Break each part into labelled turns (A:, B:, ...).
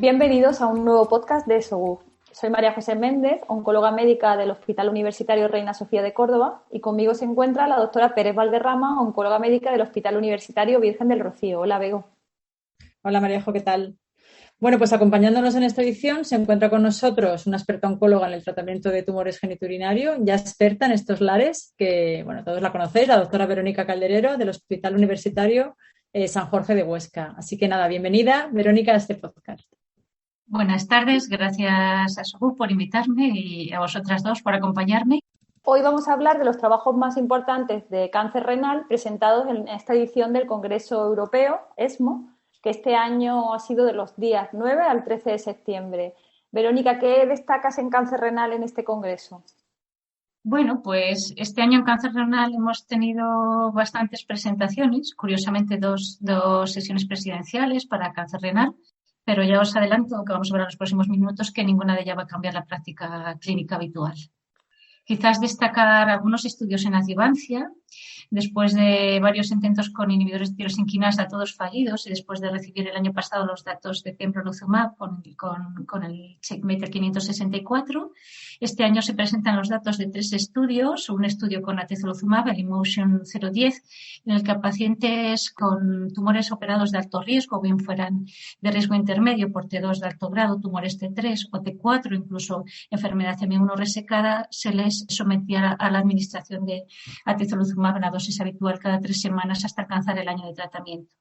A: Bienvenidos a un nuevo podcast de SOGUF. Soy María José Méndez, oncóloga médica del Hospital Universitario Reina Sofía de Córdoba, y conmigo se encuentra la doctora Pérez Valderrama, oncóloga médica del Hospital Universitario Virgen del Rocío. Hola, Bego.
B: Hola, Maríajo, ¿qué tal? Bueno, pues acompañándonos en esta edición se encuentra con nosotros una experta oncóloga en el tratamiento de tumores genitourinarios, ya experta en estos lares, que, bueno, todos la conocéis, la doctora Verónica Calderero del Hospital Universitario San Jorge de Huesca. Así que nada, bienvenida, Verónica, a este podcast.
C: Buenas tardes, gracias a SOGUF por invitarme y a vosotras dos por acompañarme.
A: Hoy vamos a hablar de los trabajos más importantes de cáncer renal presentados en esta edición del Congreso Europeo, ESMO, que este año ha sido de los días 9 al 13 de septiembre. Verónica, ¿qué destacas en cáncer renal en este congreso?
C: Bueno, pues este año en cáncer renal hemos tenido bastantes presentaciones, curiosamente dos sesiones presidenciales para cáncer renal, pero ya os adelanto que vamos a ver en los próximos minutos que ninguna de ellas va a cambiar la práctica clínica habitual. Quizás destacar algunos estudios en adjuvancia, después de varios intentos con inhibidores de tirosinquinasa, todos fallidos, y después de recibir el año pasado los datos de pembrolizumab con el Checkmate 564. Este año se presentan los datos de 3 estudios, un estudio con atezolizumab, el IMotion 010, en el que a pacientes con tumores operados de alto riesgo, bien fueran de riesgo intermedio por T2 de alto grado, tumores T3 o T4, incluso enfermedad M1 resecada, se les sometía a la administración de atezolizumab en la dosis habitual cada 3 semanas hasta alcanzar el año de tratamiento.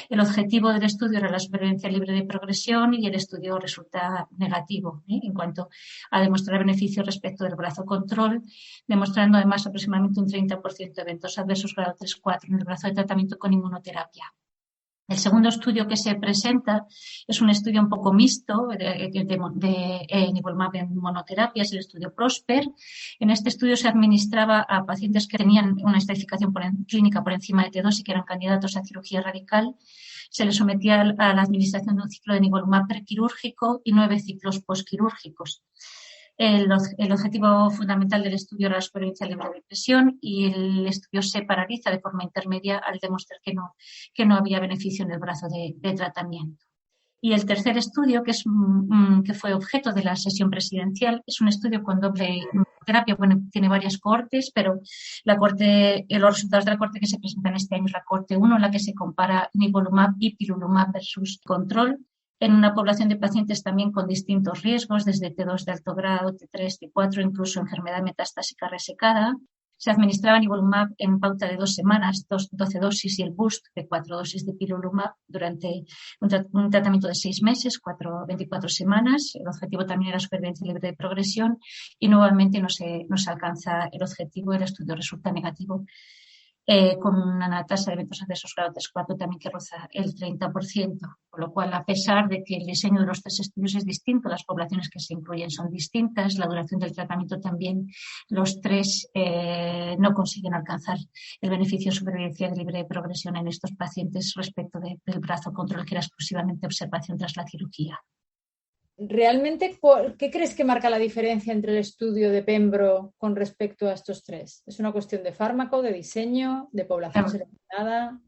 C: El objetivo del estudio era la supervivencia libre de progresión y el estudio resulta negativo en cuanto a demostrar beneficio respecto del brazo control, demostrando además aproximadamente un 30% de eventos adversos grado 3-4 en el brazo de tratamiento con inmunoterapia. El segundo estudio que se presenta es un estudio un poco mixto de nivolumab en monoterapia, es el estudio PROSPER. En este estudio se administraba a pacientes que tenían una estratificación clínica por encima de T2 y que eran candidatos a cirugía radical. Se les sometía a la administración de un ciclo de nivolumab prequirúrgico y 9 ciclos posquirúrgicos. El objetivo fundamental del estudio era la supervivencia libre de presión y el estudio se paraliza de forma intermedia al demostrar que no había beneficio en el brazo de tratamiento. Y el tercer estudio, que fue objeto de la sesión presidencial, es un estudio con doble terapia. Bueno, tiene varias cohortes, pero los resultados de la cohorte que se presentan este año es la cohorte 1, en la que se compara nivolumab y pirulumab versus control, en una población de pacientes también con distintos riesgos, desde T2 de alto grado, T3, T4, incluso enfermedad metastásica resecada. Se administraba nivolumab en pauta de 2 semanas, 12 dosis, y el boost de 4 dosis de pirulumab durante un tratamiento de 6 meses, 24 semanas. El objetivo también era supervivencia libre de progresión y nuevamente no se alcanza el objetivo, el estudio resulta negativo. Con una tasa de eventos adversos grado 3-4 también que roza el 30%, por lo cual, a pesar de que el diseño de los 3 estudios es distinto, las poblaciones que se incluyen son distintas, la duración del tratamiento también, los 3 no consiguen alcanzar el beneficio de supervivencia libre de progresión en estos pacientes respecto del brazo control, que era exclusivamente observación tras la cirugía.
B: ¿Realmente qué crees que marca la diferencia entre el estudio de Pembro con respecto a estos 3? ¿Es una cuestión de fármaco, de diseño, de población seleccionada?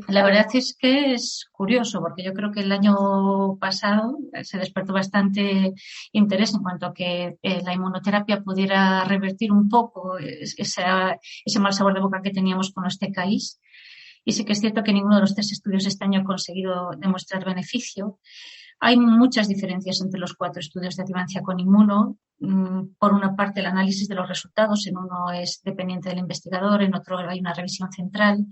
C: La verdad es que es curioso, porque yo creo que el año pasado se despertó bastante interés en cuanto a que la inmunoterapia pudiera revertir un poco ese mal sabor de boca que teníamos con los TKIs. Y sí que es cierto que ninguno de los 3 estudios este año ha conseguido demostrar beneficio. Hay muchas diferencias entre los 4 estudios de adjuvancia con inmuno. Por una parte, el análisis de los resultados, en uno es dependiente del investigador, en otro hay una revisión central.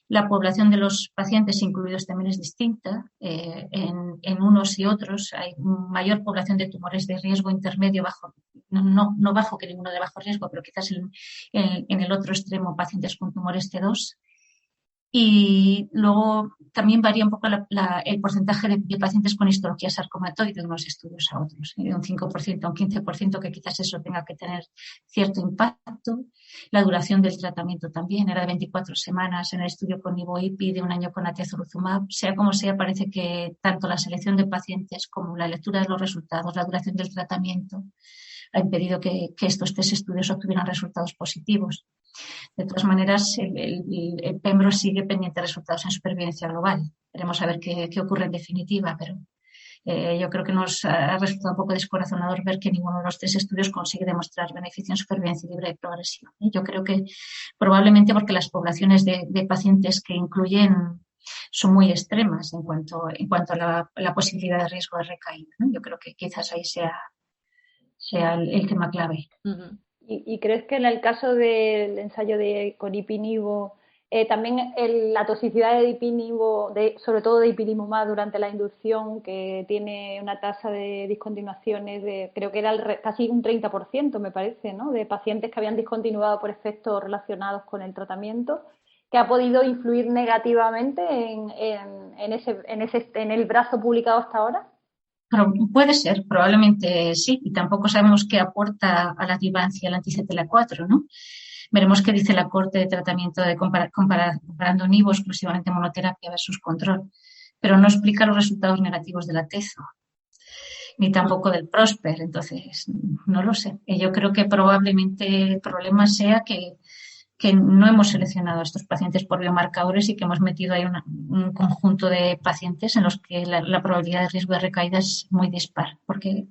C: La población de los pacientes incluidos también es distinta. En unos y otros hay mayor población de tumores de riesgo intermedio bajo, no bajo que ninguno de bajo riesgo, pero quizás en el otro extremo pacientes con tumores T2. Y luego también varía un poco el porcentaje de pacientes con histología sarcomatoide de unos estudios a otros, de un 5% a un 15%, que quizás eso tenga que tener cierto impacto. La duración del tratamiento también era de 24 semanas en el estudio con nivo-IPI, de un año con atezolizumab. Sea como sea, parece que tanto la selección de pacientes como la lectura de los resultados, la duración del tratamiento, ha impedido que estos 3 estudios obtuvieran resultados positivos. De todas maneras, el Pembro sigue pendiente de resultados en supervivencia global. Veremos a ver qué ocurre en definitiva, pero Yo creo que nos ha resultado un poco descorazonador ver que ninguno de los 3 estudios consigue demostrar beneficio en supervivencia libre y progresiva. Yo creo que probablemente porque las poblaciones de pacientes que incluyen son muy extremas en cuanto a la posibilidad de riesgo de recaída, ¿no? Yo creo que quizás ahí sea el tema clave.
A: Uh-huh. ¿Y crees que en el caso del ensayo con ipinivo, también la toxicidad de ipinivo, sobre todo de ipilimumab durante la inducción, que tiene una tasa de discontinuaciones de, creo que era casi un 30%, me parece, ¿no?, de pacientes que habían discontinuado por efectos relacionados con el tratamiento, que ha podido influir negativamente en el brazo publicado hasta ahora?
C: Pero puede ser, probablemente sí, y tampoco sabemos qué aporta a la adjuvancia el anti-CTLA-4, ¿no? Veremos qué dice la Corte de tratamiento comparando nivo exclusivamente monoterapia versus control, pero no explica los resultados negativos del atezo, ni tampoco del Prosper, entonces no lo sé. Yo creo que probablemente el problema sea que no hemos seleccionado a estos pacientes por biomarcadores y que hemos metido ahí un conjunto de pacientes en los que la probabilidad de riesgo de recaída es muy dispar, porque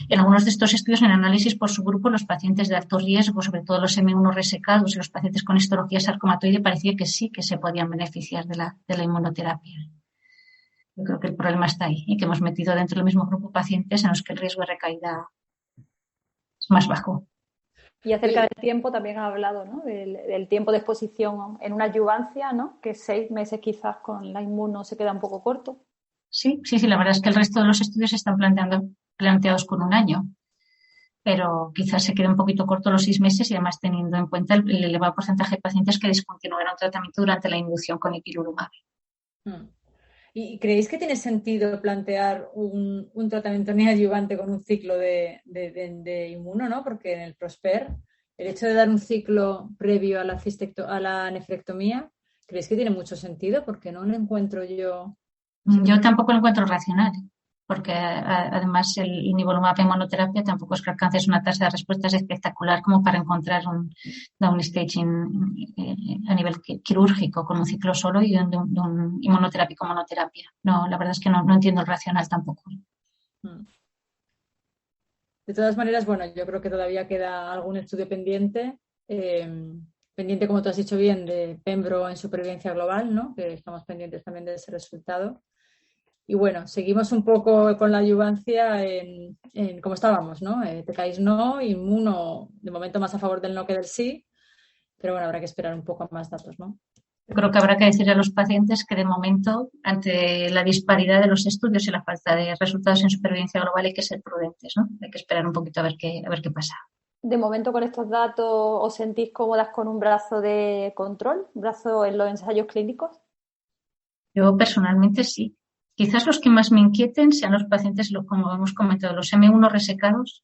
C: en algunos de estos estudios, en análisis por subgrupo, los pacientes de alto riesgo, sobre todo los M1 resecados y los pacientes con histología sarcomatoide, parecía que sí que se podían beneficiar de la inmunoterapia. Yo creo que el problema está ahí y que hemos metido dentro del mismo grupo pacientes en los que el riesgo de recaída es más bajo.
A: Y acerca del tiempo también ha hablado, ¿no?, del tiempo de exposición en una adjuvancia, ¿no?, que 6 meses quizás con la inmuno se queda un poco corto.
C: Sí, la verdad es que el resto de los estudios están planteados con 1 año, pero quizás se quede un poquito corto los 6 meses y además teniendo en cuenta el elevado porcentaje de pacientes que discontinuaron tratamiento durante la inducción con ipilimumab.
B: ¿Y creéis que tiene sentido plantear un tratamiento neoadyuvante con un ciclo de inmuno, ¿no? Porque en el Prosper, el hecho de dar un ciclo previo a la nefrectomía, ¿creéis que tiene mucho sentido? Porque no lo encuentro yo.
C: Yo tampoco lo encuentro racional, porque además el nivolumab en monoterapia tampoco es que alcances una tasa de respuestas espectacular como para encontrar un downstaging a nivel quirúrgico con un ciclo solo y un inmunoterapia con monoterapia. No, la verdad es que no entiendo el racional tampoco.
B: De todas maneras, bueno, yo creo que todavía queda algún estudio pendiente, como tú has dicho bien, de Pembro en supervivencia global, ¿no?, que estamos pendientes también de ese resultado. Y bueno, seguimos un poco con la adyuvancia en como estábamos, ¿no? TKIs no, inmuno de momento más a favor del no que del sí, pero bueno, habrá que esperar un poco más datos, ¿no?
C: Yo creo que habrá que decirle a los pacientes que de momento, ante la disparidad de los estudios y la falta de resultados en supervivencia global, hay que ser prudentes, ¿no? Hay que esperar un poquito a ver qué pasa.
A: De momento, con estos datos, ¿os sentís cómodas con un brazo de control, brazo en los ensayos clínicos?
C: Yo personalmente sí. Quizás los que más me inquieten sean los pacientes, como hemos comentado, los M1 resecados,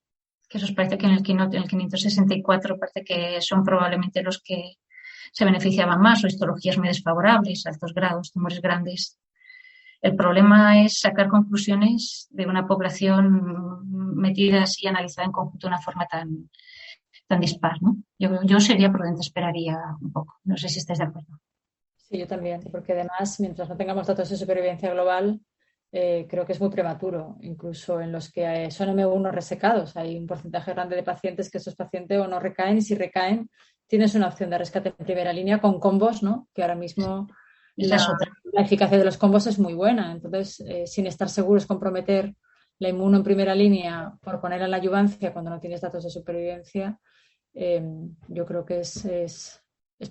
C: que esos parece que en el 564 parece que son probablemente los que se beneficiaban más, o histologías muy desfavorables, altos grados, tumores grandes. El problema es sacar conclusiones de una población metida así y analizada en conjunto de una forma tan dispar, ¿no? Yo sería prudente, esperaría un poco. No sé si estáis de acuerdo.
B: Sí, yo también, porque además, mientras no tengamos datos de supervivencia global, creo que es muy prematuro, incluso en los que son M1 resecados. Hay un porcentaje grande de pacientes que esos pacientes o no recaen, y si recaen, tienes una opción de rescate en primera línea con combos, ¿no?, que ahora mismo la eficacia de los combos es muy buena. Entonces, sin estar seguros, comprometer la inmuno en primera línea por ponerla en la adyuvancia cuando no tienes datos de supervivencia, yo creo que es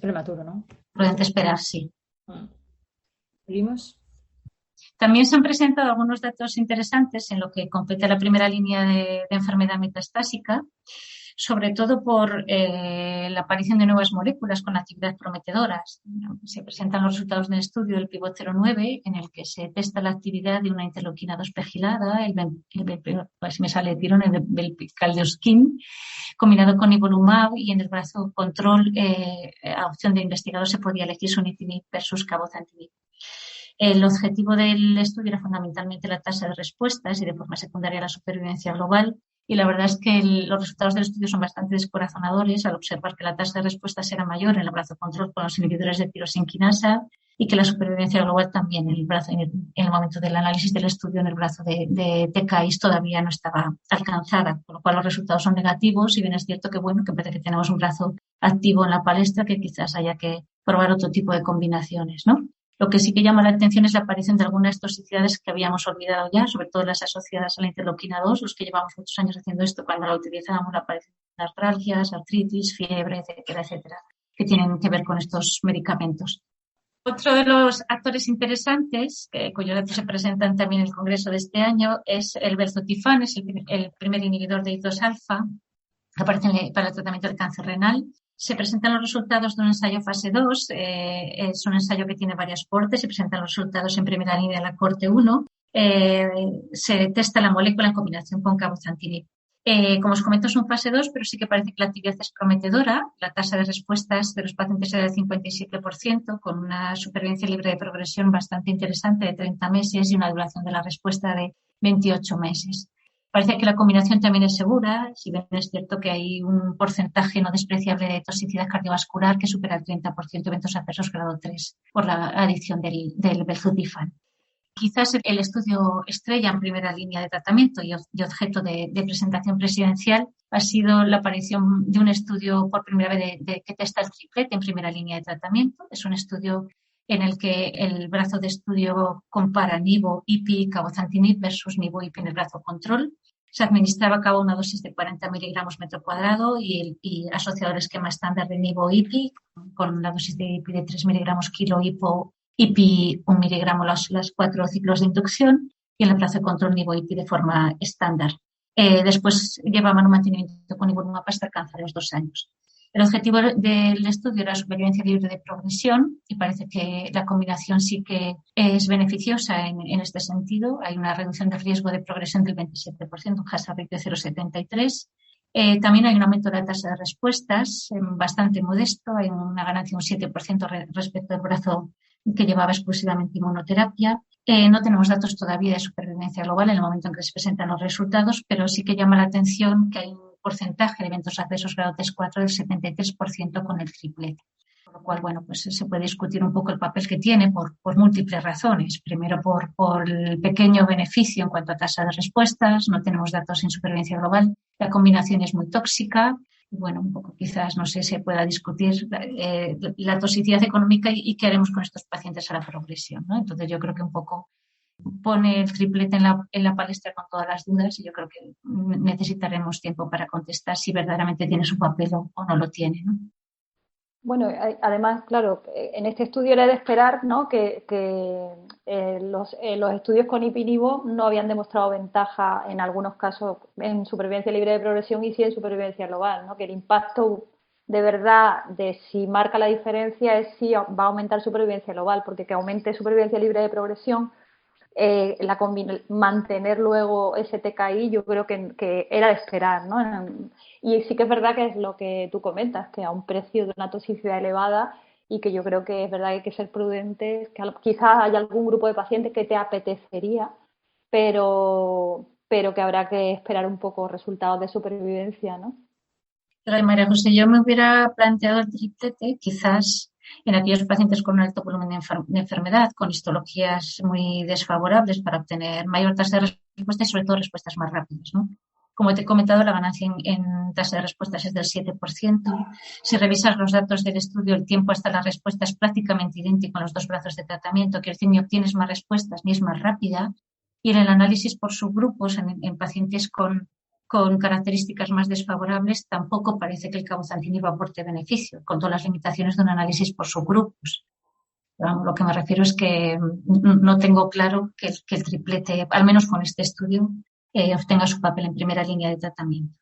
B: prematuro, ¿no?
C: Prudente esperar, sí.
B: ¿Seguimos?
C: También se han presentado algunos datos interesantes en lo que compete a la primera línea de enfermedad metastásica, sobre todo por la aparición de nuevas moléculas con actividades prometedoras. Se presentan los resultados del estudio del Pivot 09, en el que se testa la actividad de una interleuquina 2 pegilada, el belpicaldeoskin, combinado con nivolumab, y en el brazo control, a opción de investigador, se podía elegir sunitinib versus cabozantinib. El objetivo del estudio era fundamentalmente la tasa de respuestas y de forma secundaria la supervivencia global, y la verdad es que los resultados del estudio son bastante descorazonadores al observar que la tasa de respuestas era mayor en el brazo control con los inhibidores de tirosinquinasa y que la supervivencia global también en el momento del análisis del estudio en el brazo de TKI todavía no estaba alcanzada, con lo cual los resultados son negativos y bien es cierto que bueno, que parece que tenemos un brazo activo en la palestra que quizás haya que probar otro tipo de combinaciones, ¿no? Lo que sí que llama la atención es la aparición de algunas toxicidades que habíamos olvidado ya, sobre todo las asociadas a la interleuquina 2, los que llevamos muchos años haciendo esto, cuando la utilizábamos aparecen artralgias, artritis, fiebre, etcétera, etcétera, que tienen que ver con estos medicamentos. Otro de los actores interesantes, cuyos datos se presentan también en el Congreso de este año, es el belzutifan, es el primer inhibidor de I2-alfa, que aparece para el tratamiento del cáncer renal. Se presentan los resultados de un ensayo fase 2, es un ensayo que tiene varias cortes, se presentan los resultados en primera línea de la corte 1, se testa la molécula en combinación con cabozantinib. Como os comento, es un fase 2, pero sí que parece que la actividad es prometedora. La tasa de respuestas de los pacientes era del 57%, con una supervivencia libre de progresión bastante interesante de 30 meses y una duración de la respuesta de 28 meses. Parece que la combinación también es segura, si bien es cierto que hay un porcentaje no despreciable de toxicidad cardiovascular que supera el 30% de eventos adversos grado 3 por la adición del belzutifan. Quizás el estudio estrella en primera línea de tratamiento y objeto de presentación presidencial ha sido la aparición de un estudio por primera vez que testa el triplete en primera línea de tratamiento. Es un estudio en el que el brazo de estudio compara nivo, IPI, cabozantinib versus nivo, IPI en el brazo control. Se administraba a cabo una dosis de 40 miligramos metro cuadrado y asociado al esquema estándar de nivo, IPI con una dosis de IPI de 3 miligramos kilo IPI 1 miligramo los 4 ciclos de inducción y en el brazo de control nivo IPI de forma estándar. Después llevaban un mantenimiento con nivolumab hasta alcanzar los 2 años. El objetivo del estudio era supervivencia libre de progresión y parece que la combinación sí que es beneficiosa en este sentido. Hay una reducción de riesgo de progresión del 27%, un hazard ratio de 0,73. También hay un aumento de la tasa de respuestas bastante modesto. Hay una ganancia de un 7% respecto al brazo que llevaba exclusivamente inmunoterapia. No tenemos datos todavía de supervivencia global en el momento en que se presentan los resultados, pero sí que llama la atención que hay un porcentaje de eventos adversos grado 3-4 del 73% con el triplete. Por lo cual, bueno, pues se puede discutir un poco el papel que tiene por múltiples razones. Primero, por el pequeño beneficio en cuanto a tasa de respuestas. No tenemos datos en supervivencia global. La combinación es muy tóxica. Bueno, un poco quizás, no sé, se pueda discutir la toxicidad económica y qué haremos con estos pacientes a la progresión, ¿no? Entonces yo creo que un poco pone el triplete en la palestra con todas las dudas y yo creo que necesitaremos tiempo para contestar si verdaderamente tiene su papel o no lo tiene, ¿no?
A: Bueno, además, claro, en este estudio era de esperar, ¿no?, que los estudios con IPI-NIVO no habían demostrado ventaja en algunos casos en supervivencia libre de progresión y sí en supervivencia global, ¿no?, que el impacto de verdad de si marca la diferencia es si va a aumentar supervivencia global, porque que aumente supervivencia libre de progresión, mantener luego ese TKI yo creo que era de esperar, ¿no? Y sí que es verdad que es lo que tú comentas, que a un precio de una toxicidad elevada y que yo creo que es verdad que hay que ser prudentes, que quizás haya algún grupo de pacientes que te apetecería, pero que habrá que esperar un poco resultados de supervivencia, ¿no?
C: Pero, María José, yo me hubiera planteado el triplete quizás en aquellos pacientes con un alto volumen de enfermedad, con histologías muy desfavorables para obtener mayor tasa de respuesta y sobre todo respuestas más rápidas, ¿no? Como te he comentado, la ganancia en tasa de respuestas es del 7%. Si revisas los datos del estudio, el tiempo hasta la respuesta es prácticamente idéntico en los dos brazos de tratamiento, quiere decir, ni obtienes más respuestas ni es más rápida. Y en el análisis por subgrupos, en pacientes con características más desfavorables, tampoco parece que el cabozantinib aporte beneficio, con todas las limitaciones de un análisis por subgrupos. Pero lo que me refiero es que no tengo claro que el triplete, al menos con este estudio, obtenga su papel en primera línea de tratamiento.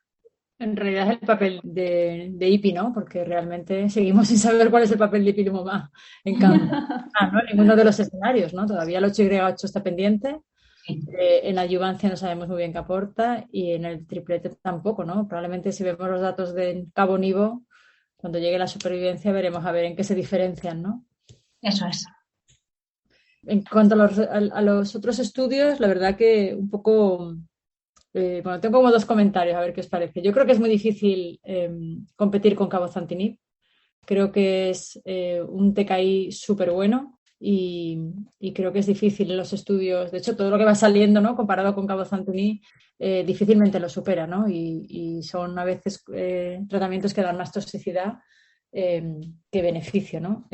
B: En realidad es el papel de IPI, ¿no? Porque realmente seguimos sin saber cuál es el papel de ipilimumab en cáncer, ¿no? En ninguno de los escenarios, ¿no? Todavía el 8Y8 está pendiente. En la adyuvancia no sabemos muy bien qué aporta y en el triplete tampoco, ¿no? Probablemente si vemos los datos de cabo-nivo, cuando llegue la supervivencia veremos a ver en qué se diferencian, ¿no?
C: Eso es.
B: En cuanto a los otros estudios, la verdad que un poco... bueno, tengo como 2 comentarios, a ver qué os parece. Yo creo que es muy difícil competir con cabozantinib. Creo que es un TKI súper bueno. y creo que es difícil en los estudios. De hecho, todo lo que va saliendo, ¿no? Comparado con cabozantuní, difícilmente lo supera, ¿no? Y son a veces tratamientos que dan más toxicidad que beneficio, ¿no?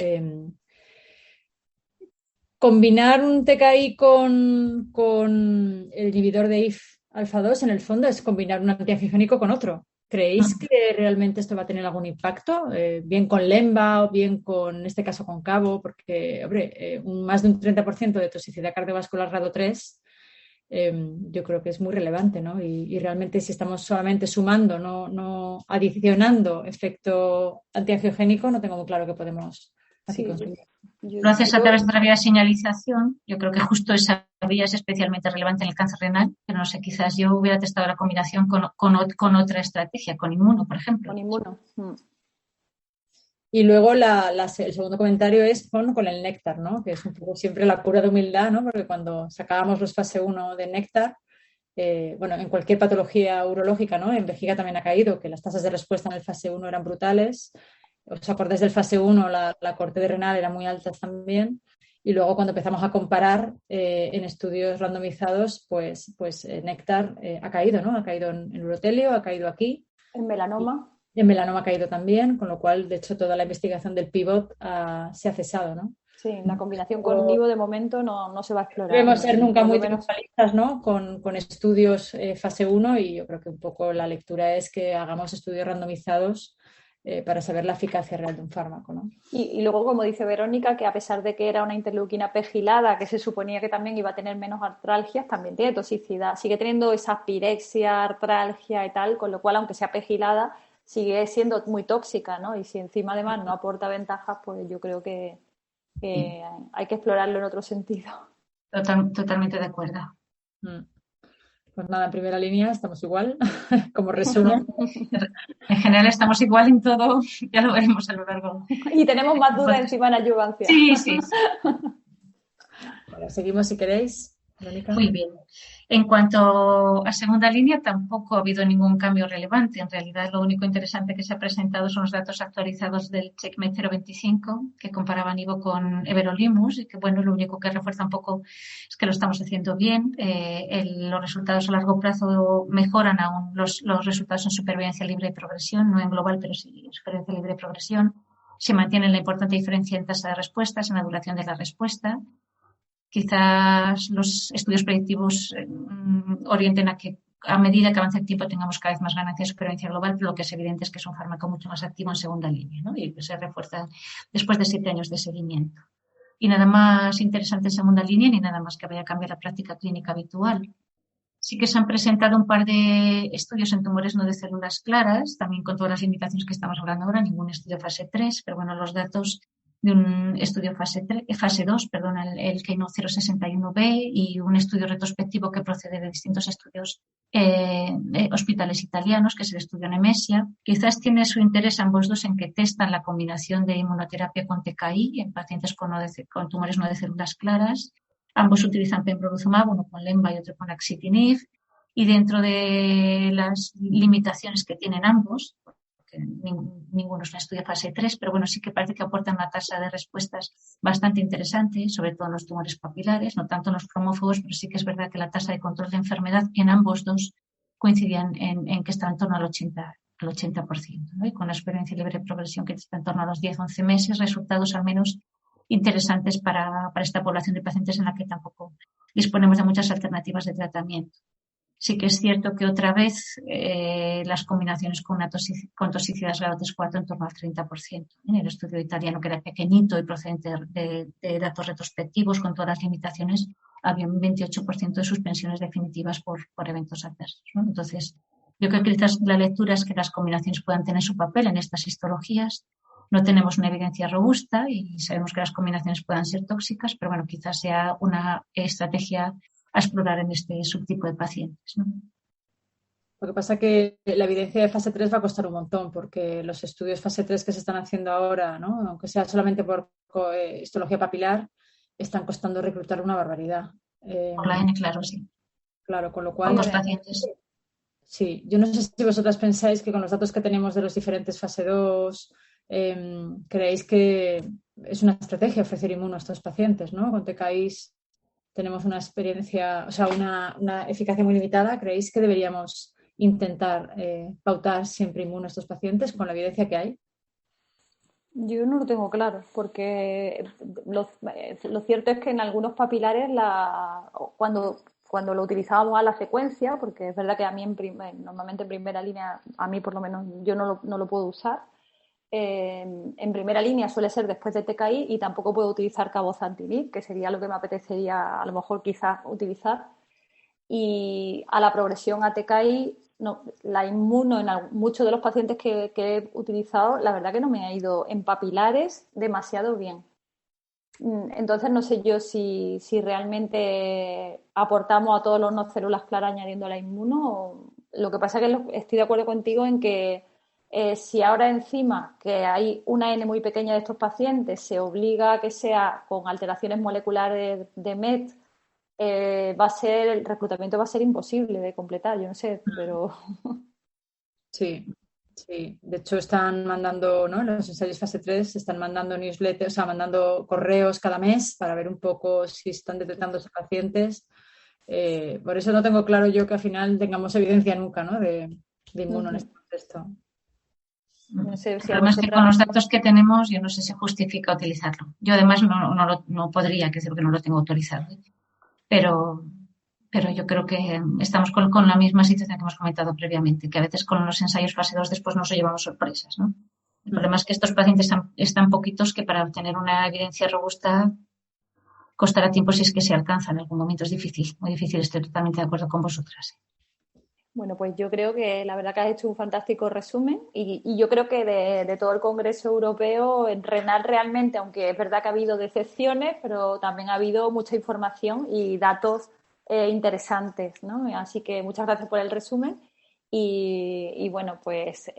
B: Combinar un TKI con el inhibidor de IF-alfa-2 en el fondo es combinar un antiangiogénico con otro. ¿Creéis que realmente esto va a tener algún impacto? Bien con Lenva o bien con, en este caso, con Cabo, porque, hombre, más de un 30% de toxicidad cardiovascular grado 3, yo creo que es muy relevante, ¿no? Y realmente si estamos solamente sumando, no adicionando efecto antiangiogénico, no tengo muy claro qué podemos aquí conseguir.
C: Lo haces a través de la vía de señalización. Yo creo que justo esa vía es especialmente relevante en el cáncer renal, pero no sé, quizás yo hubiera testado la combinación con otra estrategia, con inmuno, por ejemplo.
A: Con inmuno.
B: Y luego el segundo comentario es con el néctar, ¿no? Que es un poco siempre la cura de humildad, ¿no? Porque cuando sacábamos los fase 1 de néctar, bueno, en cualquier patología urológica, ¿no? En vejiga también ha caído, que las tasas de respuesta en el fase 1 eran brutales. ¿Os acordáis del fase 1? La corte de renal era muy alta también. Y luego cuando empezamos a comparar en estudios randomizados, pues néctar ha caído, ¿no? Ha caído en urotelio, ha caído aquí.
A: En melanoma.
B: En melanoma ha caído también, con lo cual, de hecho, toda la investigación del pivot se ha cesado, ¿no?
A: Sí, la combinación con Nivo de momento no se va a explorar.
B: Debemos ser nunca muy
A: menos
B: triunfalistas, ¿no? Con estudios fase 1 y yo creo que un poco la lectura es que hagamos estudios randomizados para saber la eficacia real de un fármaco, ¿no?
A: Y luego, como dice Verónica, que a pesar de que era una interleuquina pegilada, que se suponía que también iba a tener menos artralgias, también tiene toxicidad. Sigue teniendo esa pirexia, artralgia y tal, con lo cual, aunque sea pegilada, sigue siendo muy tóxica, ¿no? Y si encima además no aporta ventajas, pues yo creo que hay que explorarlo en otro sentido.
C: Totalmente de acuerdo.
B: Pues nada, en primera línea estamos igual, como resumen.
C: En general estamos igual en todo, ya lo veremos a lo largo.
A: Y tenemos más dudas encima en adyuvancia.
C: Sí.
B: Bueno, seguimos si queréis, Verónica.
C: Muy bien. En cuanto a segunda línea, tampoco ha habido ningún cambio relevante. En realidad, lo único interesante que se ha presentado son los datos actualizados del CheckMate 025, que comparaban Nivo con Everolimus, y que, bueno, lo único que refuerza un poco es que lo estamos haciendo bien. Los resultados a largo plazo mejoran aún los resultados en supervivencia libre y progresión, no en global, pero sí en supervivencia libre y progresión. Se mantiene la importante diferencia en tasa de respuestas, en la duración de la respuesta. Quizás los estudios predictivos orienten a que a medida que avance el tiempo tengamos cada vez más ganancias de supervivencia global, pero lo que es evidente es que es un fármaco mucho más activo en segunda línea, ¿no? Y que se refuerza después de 7 años de seguimiento. Y nada más interesante en segunda línea ni nada más que vaya a cambiar la práctica clínica habitual. Sí que se han presentado un par de estudios en tumores no de células claras, también con todas las limitaciones que estamos hablando ahora, ningún estudio fase 3, pero bueno, los datos de un estudio fase 2, el Keynote 061B, y un estudio retrospectivo que procede de distintos estudios hospitales italianos, que es el estudio Nemesia. Quizás tiene su interés ambos dos en que testan la combinación de inmunoterapia con TKI en pacientes con tumores no de células claras. Ambos utilizan pembrolizumab, uno con Lenva y otro con axitinib, y dentro de las limitaciones que tienen ambos, que ninguno es un estudio fase 3, pero bueno, sí que parece que aportan una tasa de respuestas bastante interesante, sobre todo en los tumores papilares, no tanto en los cromófagos, pero sí que es verdad que la tasa de control de enfermedad en ambos dos coincidían en que estaba en torno al 80%, ¿no? Y con la experiencia libre de progresión que está en torno a los 10-11 meses, resultados al menos interesantes para esta población de pacientes en la que tampoco disponemos de muchas alternativas de tratamiento. Sí que es cierto que otra vez las combinaciones con toxicidad grado 3-4 en torno al 30%. En el estudio italiano, que era pequeñito y procedente de datos retrospectivos con todas las limitaciones, había un 28% de suspensiones definitivas por eventos adversos, ¿no? Entonces, yo creo que quizás la lectura es que las combinaciones puedan tener su papel en estas histologías. No tenemos una evidencia robusta y sabemos que las combinaciones puedan ser tóxicas, pero bueno, quizás sea una estrategia a explorar en este subtipo de pacientes, ¿no?
B: Lo que pasa es que la evidencia de fase 3 va a costar un montón, porque los estudios fase 3 que se están haciendo ahora, ¿no? Aunque sea solamente por histología papilar, están costando reclutar una barbaridad.
C: Por la N, claro, sí.
B: Claro, con lo cual...
C: Pocos pacientes.
B: Sí, yo no sé si vosotras pensáis que con los datos que tenemos de los diferentes fase 2, creéis que es una estrategia ofrecer inmuno a estos pacientes, ¿no? Con TKIs tenemos una experiencia, o sea, una eficacia muy limitada. ¿Creéis que deberíamos intentar pautar siempre inmuno a estos pacientes con la evidencia que hay?
A: Yo no lo tengo claro, porque lo cierto es que en algunos papilares, cuando lo utilizábamos a la secuencia, porque es verdad que a mí normalmente en primera línea, a mí por lo menos yo no lo puedo usar, en primera línea suele ser después de TKI y tampoco puedo utilizar cabozantinib, que sería lo que me apetecería a lo mejor quizás utilizar. Y a la progresión a TKI, no, la inmuno en muchos de los pacientes que he utilizado, la verdad que no me ha ido en papilares demasiado bien. Entonces no sé yo si realmente aportamos a todos los no células claras añadiendo la inmuno. Lo que pasa es que estoy de acuerdo contigo en que si ahora encima que hay una N muy pequeña de estos pacientes se obliga a que sea con alteraciones moleculares de MET, el reclutamiento va a ser imposible de completar, yo no sé, pero...
B: Sí, sí. De hecho, están mandando, ¿no? Los ensayos fase 3 están mandando newsletters, o sea, mandando correos cada mes para ver un poco si están detectando esos pacientes. Por eso no tengo claro yo que al final tengamos evidencia nunca, ¿no? de inmuno en este contexto.
A: No sé si
C: Además que con los datos que tenemos, yo no sé si justifica utilizarlo. Yo además no podría, que es porque no lo tengo autorizado. Pero yo creo que estamos con la misma situación que hemos comentado previamente, que a veces con los ensayos fase 2 después nos llevamos sorpresas, ¿no? El problema es que estos pacientes están poquitos que para obtener una evidencia robusta costará tiempo si es que se alcanza en algún momento. Es difícil, muy difícil. Estoy totalmente de acuerdo con vosotras.
A: Bueno, pues yo creo que la verdad que has hecho un fantástico resumen y yo creo que de todo el Congreso Europeo, en renal realmente, aunque es verdad que ha habido decepciones, pero también ha habido mucha información y datos interesantes, ¿no? Así que muchas gracias por el resumen y bueno, pues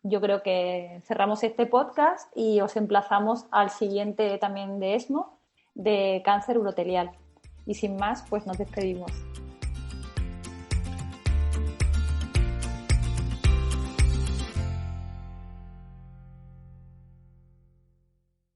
A: yo creo que cerramos este podcast y os emplazamos al siguiente también de ESMO, de cáncer urotelial. Y sin más, pues nos despedimos.